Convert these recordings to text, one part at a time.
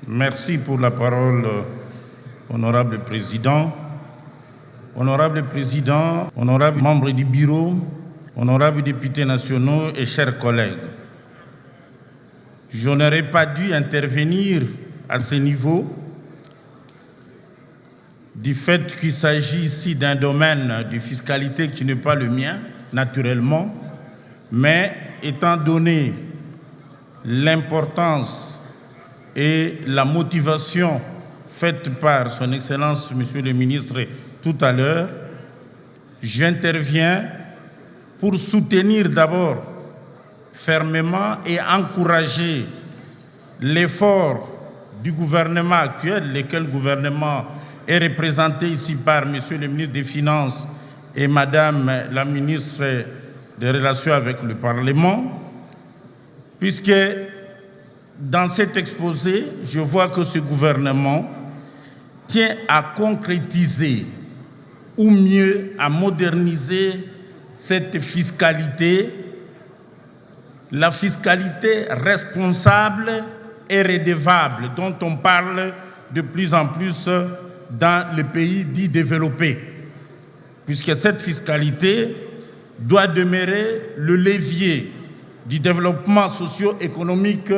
Merci pour la parole, honorable président. Honorable président, honorable membre du bureau, honorables députés nationaux et chers collègues. Je n'aurais pas dû intervenir à ce niveau du fait qu'il s'agit ici d'un domaine de fiscalité qui n'est pas le mien, naturellement, mais étant donné l'importance et la motivation faite par son Excellence, Monsieur le ministre, tout à l'heure, j'interviens pour soutenir d'abord fermement et encourager l'effort du gouvernement actuel, lequel gouvernement est représenté ici par Monsieur le ministre des Finances et Madame la ministre des Relations avec le Parlement, puisque dans cet exposé, je vois que ce gouvernement tient à concrétiser ou mieux à moderniser cette fiscalité, la fiscalité responsable et redevable dont on parle de plus en plus dans les pays dits développés, puisque cette fiscalité doit demeurer le levier du développement socio-économique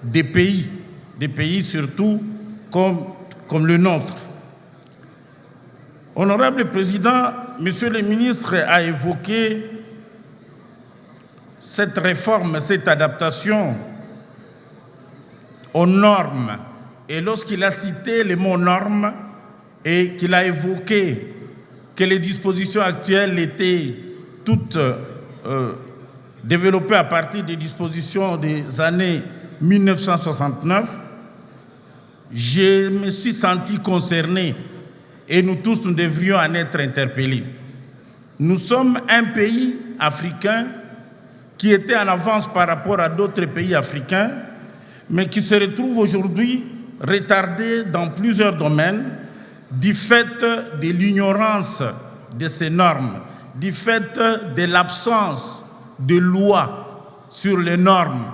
des pays surtout comme le nôtre. Honorable Président, Monsieur le ministre a évoqué cette réforme, cette adaptation aux normes. Et lorsqu'il a cité les mots normes et qu'il a évoqué que les dispositions actuelles étaient toutes développées à partir des dispositions des années 1969, je me suis senti concerné et nous tous, nous devrions en être interpellés. Nous sommes un pays africain qui était en avance par rapport à d'autres pays africains, mais qui se retrouve aujourd'hui retardé dans plusieurs domaines du fait de l'ignorance de ces normes, du fait de l'absence de lois sur les normes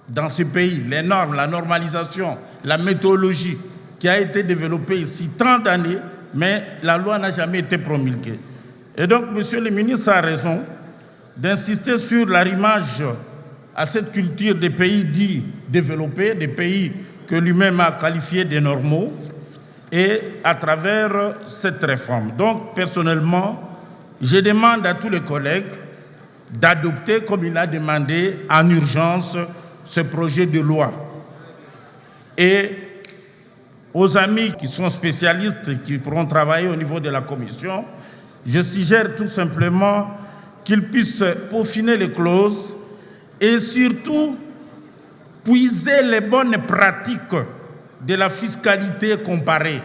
dans ce pays, les normes, la normalisation, la méthodologie qui a été développée ici tant d'années, mais la loi n'a jamais été promulguée. Et donc, Monsieur le ministre a raison d'insister sur l'arrimage à cette culture des pays dits développés, des pays que lui-même a qualifiés de normaux, et à travers cette réforme. Donc, personnellement, je demande à tous les collègues d'adopter, comme il a demandé, en urgence, ce projet de loi. Et aux amis qui sont spécialistes, qui pourront travailler au niveau de la commission, je suggère tout simplement qu'ils puissent peaufiner les clauses et surtout puiser les bonnes pratiques de la fiscalité comparée.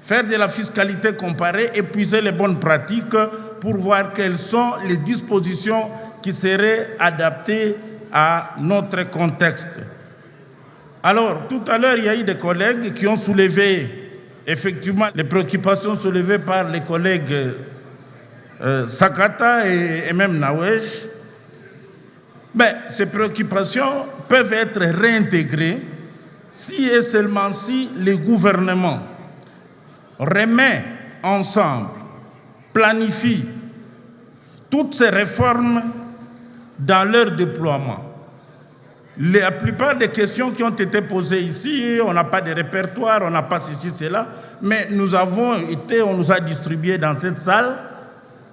Faire de la fiscalité comparée et puiser les bonnes pratiques pour voir quelles sont les dispositions qui seraient adaptées à notre contexte. Alors, tout à l'heure, il y a eu des collègues qui ont soulevé effectivement les préoccupations soulevées par les collègues Sakata et même Nawesh. Mais ces préoccupations peuvent être réintégrées si et seulement si le gouvernement remet ensemble, planifie toutes ces réformes dans leur déploiement. La plupart des questions qui ont été posées ici, on n'a pas de répertoire, on n'a pas ceci, cela, mais on nous a distribué dans cette salle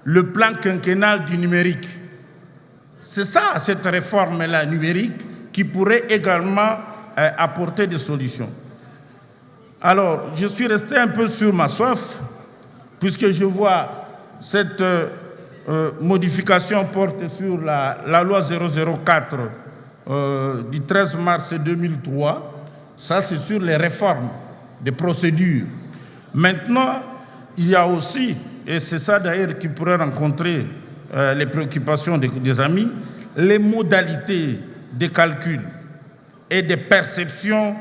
le plan quinquennal du numérique. C'est ça, cette réforme-là numérique, qui pourrait également apporter des solutions. Alors, je suis resté un peu sur ma soif, puisque je vois cette modification porte sur la loi 004 du 13 mars 2003. Ça, c'est sur les réformes des procédures. Maintenant, il y a aussi, et c'est ça d'ailleurs qui pourrait rencontrer les préoccupations des amis, les modalités de calcul et de perception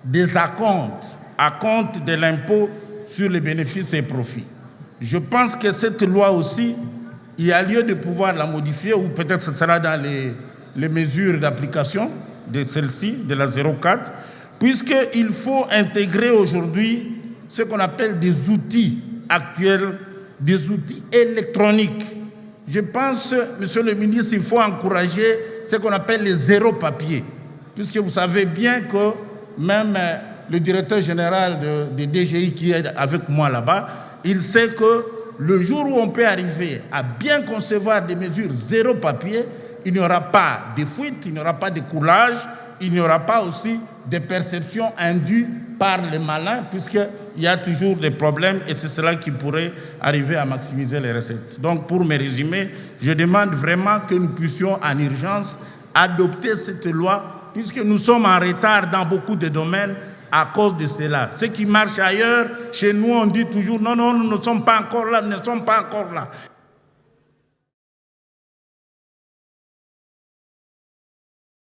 des acomptes de l'impôt sur les bénéfices et profits. Je pense que cette loi aussi, il y a lieu de pouvoir la modifier, ou peut-être ce sera dans les mesures d'application de celle-ci, de la 04, puisqu'il faut intégrer aujourd'hui ce qu'on appelle des outils actuels, des outils électroniques. Je pense, Monsieur le ministre, il faut encourager ce qu'on appelle les zéro papier, puisque vous savez bien que même le directeur général de DGI qui est avec moi là-bas, il sait que le jour où on peut arriver à bien concevoir des mesures zéro papier, il n'y aura pas de fuite, il n'y aura pas de coulage, il n'y aura pas aussi de perceptions indues par les malins, puisqu'il y a toujours des problèmes et c'est cela qui pourrait arriver à maximiser les recettes. Donc pour me résumer, je demande vraiment que nous puissions en urgence adopter cette loi, puisque nous sommes en retard dans beaucoup de domaines à cause de cela. Ce qui marche ailleurs, chez nous on dit toujours non, non, nous ne sommes pas encore là, nous ne sommes pas encore là.